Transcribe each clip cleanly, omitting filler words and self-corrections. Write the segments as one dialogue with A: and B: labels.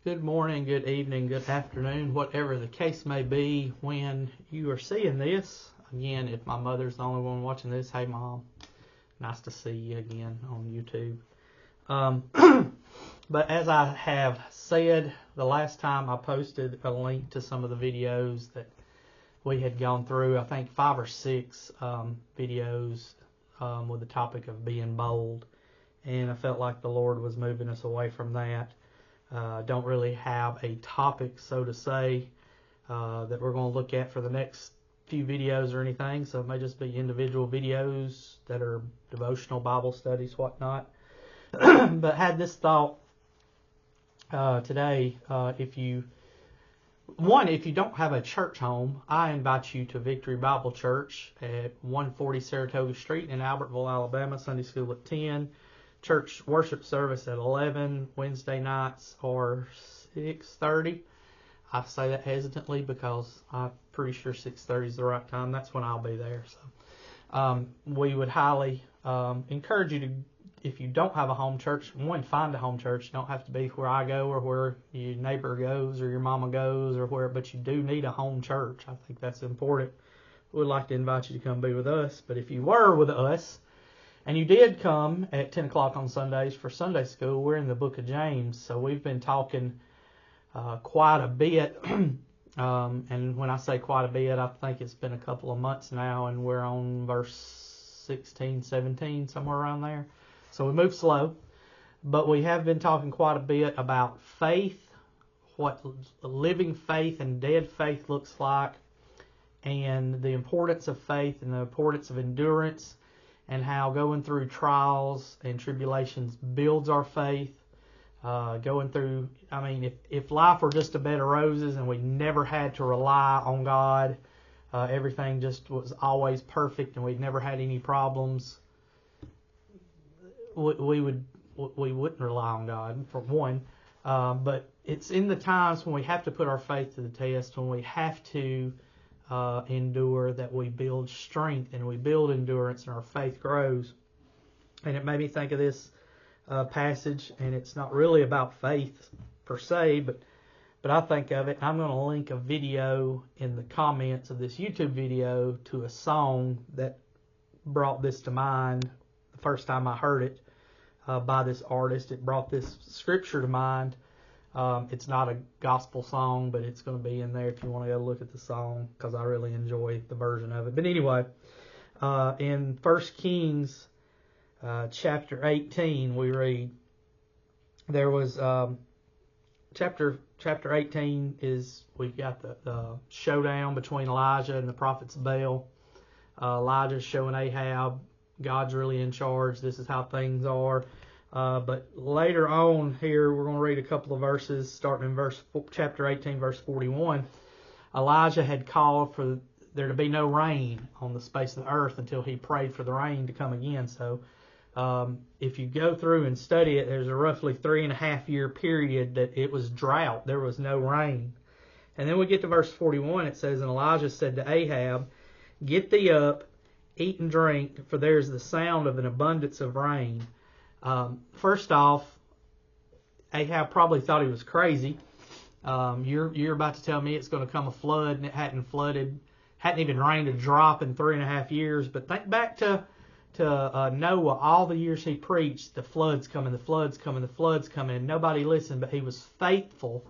A: Good morning, good evening, good afternoon, whatever the case may be when you are seeing this. Again, if my mother's the only one watching this, hey Mom, nice to see you again on YouTube. But as I have said the last time, I posted a link to some of the videos that we had gone through. I think 5 or 6 videos with the topic of being bold. And I felt like the Lord was moving us away from that. Don't really have a topic, so to say, that we're going to look at for the next few videos or anything. So it may just be individual videos that are devotional Bible studies, whatnot. But had this thought today, if you don't have a church home, I invite you to Victory Bible Church at 140 Saratoga Street in Albertville, Alabama. Sunday school at 10. Church worship service at 11. Wednesday nights are 6:30. I say that hesitantly because I'm pretty sure 6:30 is the right time. That's when I'll be there. So we would highly encourage you to, if you don't have a home church, find a home church. You don't have to be where I go or where your neighbor goes or your mama goes or where, but you do need a home church. I think that's important. We'd like to invite you to come be with us. But if you were with us, and you did come at 10 o'clock on Sundays for Sunday school, we're in the book of James. So we've been talking quite a bit. And when I say quite a bit, I think it's been a couple of months now, and we're on verse 16, 17, somewhere around there. So we move slow. But we have been talking quite a bit about faith, what living faith and dead faith looks like, and the importance of faith and the importance of endurance, and how going through trials and tribulations builds our faith. If life were just a bed of roses and we never had to rely on God, everything just was always perfect and we'd never had any problems, we wouldn't rely on God, for one. But it's in the times when we have to put our faith to the test, when we have to endure, that we build strength and we build endurance and our faith grows. And it made me think of this passage, and it's not really about faith per se, but I think of it. I'm going to link a video in the comments of this YouTube video to a song that brought this to mind the first time I heard it by this artist. It brought this scripture to mind. It's not a gospel song, but it's going to be in there if you want to go look at the song, because I really enjoy the version of it. But anyway, in 1 Kings chapter 18, we read, there was chapter 18 is, we've got the showdown between Elijah and the prophets of Baal. Elijah's showing Ahab God's really in charge. This is how things are. But later on here, we're going to read a couple of verses, starting in chapter 18, verse 41. Elijah had called for there to be no rain on the space of the earth until he prayed for the rain to come again. So if you go through and study it, there's a roughly 3.5 year period that it was drought. There was no rain. And then we get to verse 41. It says, and Elijah said to Ahab, get thee up, eat and drink, for there is the sound of an abundance of rain. First off, Ahab probably thought he was crazy. You're about to tell me it's going to come a flood, and it hadn't even rained a drop in 3.5 years. But think back to Noah, all the years he preached, the flood's coming, and nobody listened, but he was faithful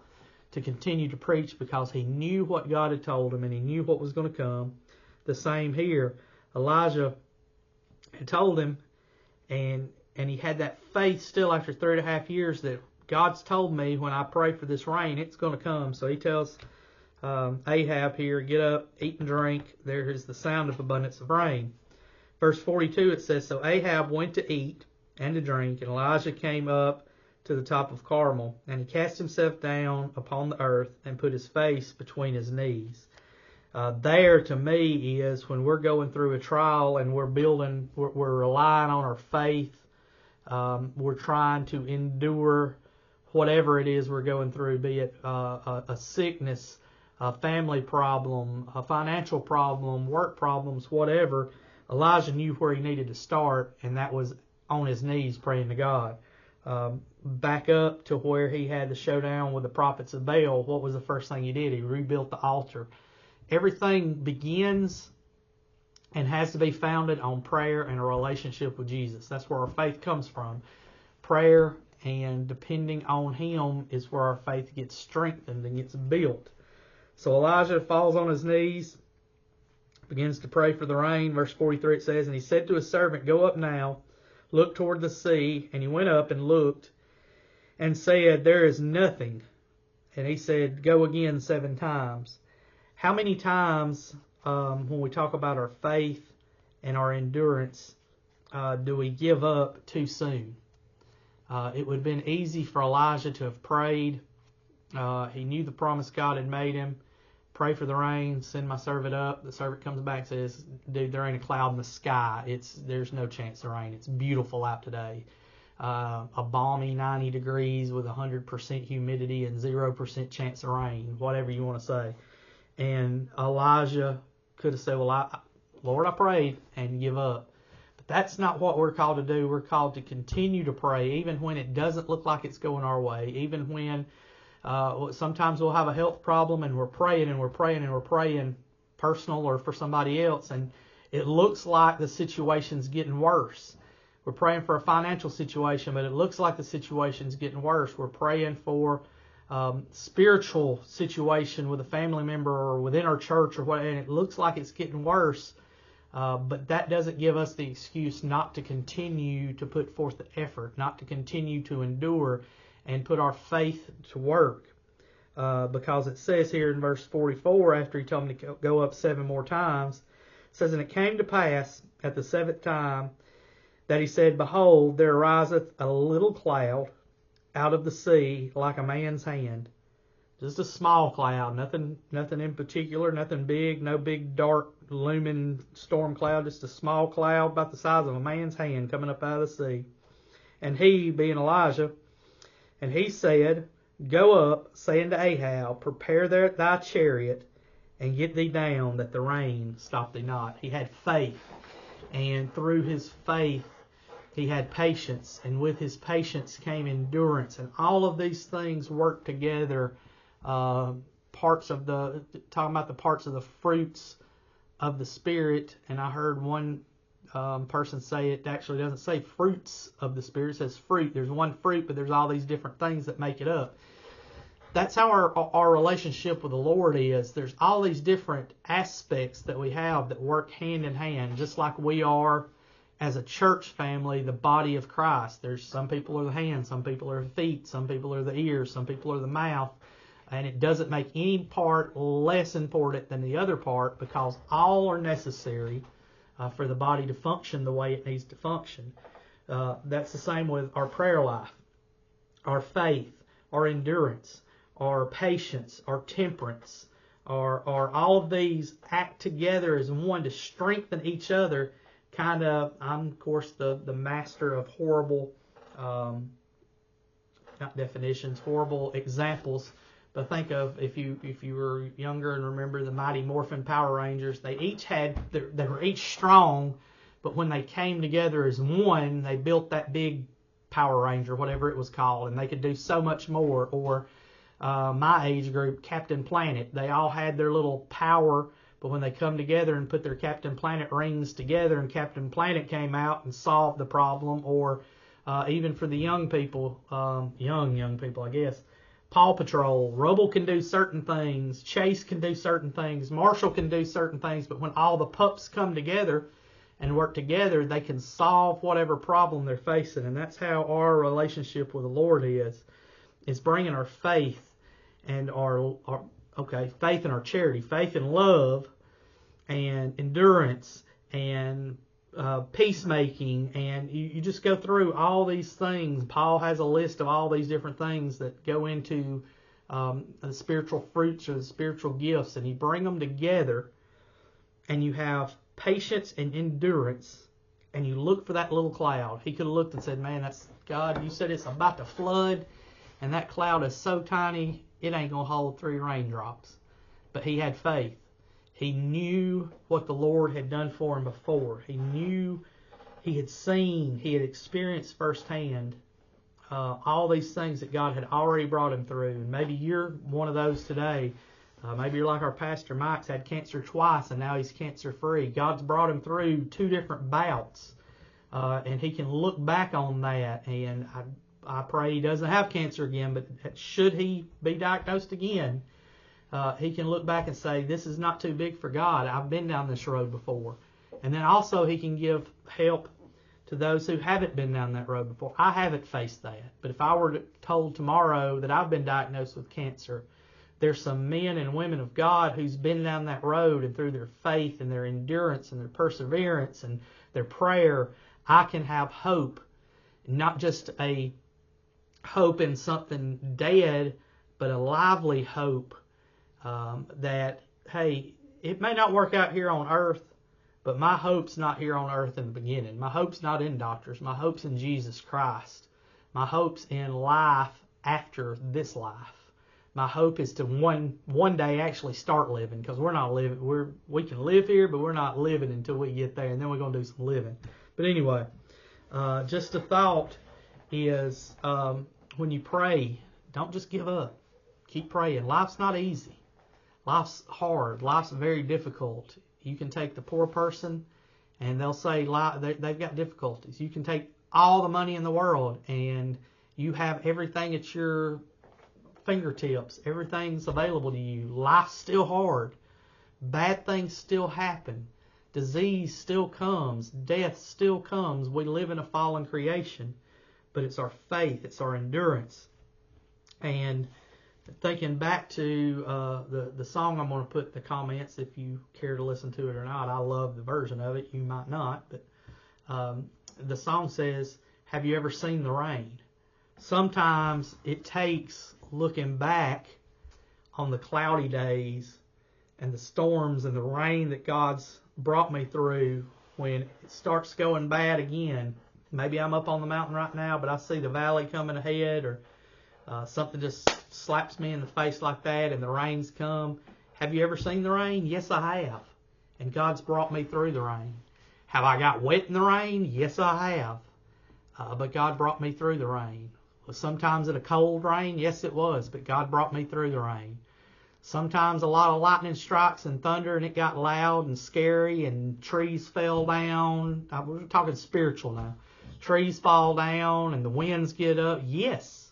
A: to continue to preach because he knew what God had told him and he knew what was going to come. The same here. Elijah had told him, and he had that faith still after 3.5 years that God's told me when I pray for this rain, it's going to come. So he tells Ahab here, get up, eat and drink. There is the sound of abundance of rain. Verse 42, it says, so Ahab went to eat and to drink, and Elijah came up to the top of Carmel, and he cast himself down upon the earth and put his face between his knees. There, to me, is when we're going through a trial and we're relying on our faith. We're trying to endure whatever it is we're going through, be it a sickness, a family problem, a financial problem, work problems, whatever. Elijah knew where he needed to start, and that was on his knees praying to God. Back up to where he had the showdown with the prophets of Baal, what was the first thing he did? He rebuilt the altar. Everything begins and has to be founded on prayer and a relationship with Jesus. That's where our faith comes from. Prayer and depending on Him is where our faith gets strengthened and gets built. So Elijah falls on his knees, begins to pray for the rain. Verse 43 it says, "And he said to his servant, Go up now, look toward the sea. And he went up and looked and said, There is nothing. And he said, Go again 7 times. How many times when we talk about our faith and our endurance do we give up too soon? It would have been easy for Elijah to have prayed. He knew the promise God had made him. Pray for the rain, send my servant up. The servant comes back and says, Dude, there ain't a cloud in the sky. There's no chance of rain. It's beautiful out today. A balmy 90 degrees with 100% humidity and 0% chance of rain, whatever you want to say. And Elijah could have said, Lord, I prayed, and give up. But that's not what we're called to do. We're called to continue to pray, even when it doesn't look like it's going our way, even when sometimes we'll have a health problem and we're praying and we're praying and we're praying, personal or for somebody else, and it looks like the situation's getting worse. We're praying for a financial situation, but it looks like the situation's getting worse. We're praying for spiritual situation with a family member or within our church or what, and it looks like it's getting worse. But that doesn't give us the excuse not to continue to put forth the effort, not to continue to endure and put our faith to work. Because it says here in verse 44, after he told him to go up 7 more times, it says, And it came to pass at the 7th time that he said, Behold, there ariseth a little cloud out of the sea like a man's hand. Just a small cloud, nothing in particular, nothing big, no big dark looming storm cloud, just a small cloud about the size of a man's hand coming up out of the sea. And he, being Elijah, and he said, Go up, saying to Ahab, Prepare thy chariot, and get thee down, that the rain stop thee not. He had faith, and through his faith, he had patience, and with his patience came endurance, and all of these things work together. Talking about the parts of the fruits of the Spirit, and I heard one person say it actually doesn't say fruits of the Spirit, it says fruit. There's one fruit, but there's all these different things that make it up. That's how our relationship with the Lord is. There's all these different aspects that we have that work hand in hand, just like we are as a church family, the body of Christ. There's some people are the hands, some people are the feet, some people are the ears, some people are the mouth. And it doesn't make any part less important than the other part, because all are necessary for the body to function the way it needs to function. That's the same with our prayer life, our faith, our endurance, our patience, our temperance, our all of these act together as one to strengthen each other. I'm, of course, the master of horrible, not definitions, horrible examples. But think of if you were younger and remember the Mighty Morphin Power Rangers, they were each strong, but when they came together as one, they built that big Power Ranger, whatever it was called, and they could do so much more. Or my age group, Captain Planet, they all had their little power, but when they come together and put their Captain Planet rings together, and Captain Planet came out and solved the problem. Or even for the young people, young people, I guess. Paw Patrol, Rubble can do certain things, Chase can do certain things, Marshall can do certain things, but when all the pups come together and work together, they can solve whatever problem they're facing. And that's how our relationship with the Lord is. It's bringing our faith and faith and our charity, faith and love and endurance and peacemaking, and you just go through all these things. Paul has a list of all these different things that go into the spiritual fruits or the spiritual gifts, and you bring them together, and you have patience and endurance, and you look for that little cloud. He could have looked and said, Man, that's God, you said it's about to flood, and that cloud is so tiny, it ain't going to hold 3 raindrops. But he had faith. He knew what the Lord had done for him before. He knew, he had seen, he had experienced firsthand all these things that God had already brought him through. And maybe you're one of those today. Maybe you're like our pastor Mike's had cancer twice and now he's cancer free. God's brought him through 2 different bouts, and he can look back on that. And I pray he doesn't have cancer again, but should he be diagnosed again, he can look back and say, this is not too big for God. I've been down this road before. And then also he can give help to those who haven't been down that road before. I haven't faced that, but if I were told tomorrow that I've been diagnosed with cancer, there's some men and women of God who's been down that road, and through their faith and their endurance and their perseverance and their prayer, I can have hope, not just a hope in something dead, but a lively hope that, hey, it may not work out here on earth, but my hope's not here on earth in the beginning. My hope's not in doctors. My hope's in Jesus Christ. My hope's in life after this life. My hope is to one day actually start living, because we're not living. We can live here, but we're not living until we get there, and then we're going to do some living. But anyway, just a thought is when you pray, don't just give up. Keep praying. Life's not easy. Life's hard. Life's very difficult. You can take the poor person and they'll say they've got difficulties. You can take all the money in the world and you have everything at your fingertips. Everything's available to you. Life's still hard. Bad things still happen. Disease still comes. Death still comes. We live in a fallen creation. But it's our faith. It's our endurance. And thinking back to the song, I'm going to put in the comments if you care to listen to it or not. I love the version of it. You might not. But the song says, have you ever seen the rain? Sometimes it takes looking back on the cloudy days and the storms and the rain that God's brought me through when it starts going bad again. Maybe I'm up on the mountain right now, but I see the valley coming ahead, or something just slaps me in the face like that and the rains come. Have you ever seen the rain? Yes, I have. And God's brought me through the rain. Have I got wet in the rain? Yes, I have. But God brought me through the rain. Was sometimes it a cold rain? Yes, it was. But God brought me through the rain. Sometimes a lot of lightning strikes and thunder, and it got loud and scary, and trees fell down. We're talking spiritual now. Trees fall down and the winds get up. Yes.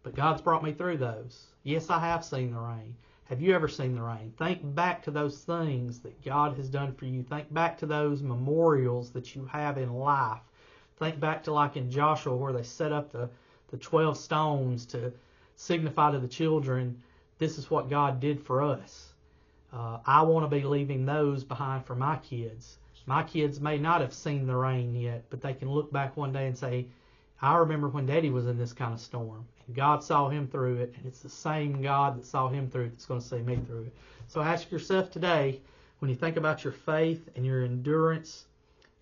A: But God's brought me through those. Yes, I have seen the rain. Have you ever seen the rain? Think back to those things that God has done for you. Think back to those memorials that you have in life. Think back to like in Joshua where they set up the 12 stones to signify to the children, this is what God did for us. I want to be leaving those behind for my kids. My kids may not have seen the rain yet, but they can look back one day and say, I remember when Daddy was in this kind of storm, and God saw him through it, and it's the same God that saw him through it that's going to see me through it. So ask yourself today, when you think about your faith and your endurance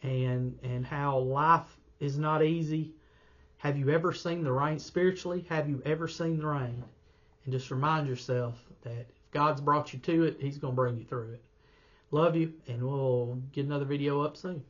A: and how life is not easy, have you ever seen the rain spiritually? Have you ever seen the rain? And just remind yourself that if God's brought you to it, he's going to bring you through it. Love you, and we'll get another video up soon.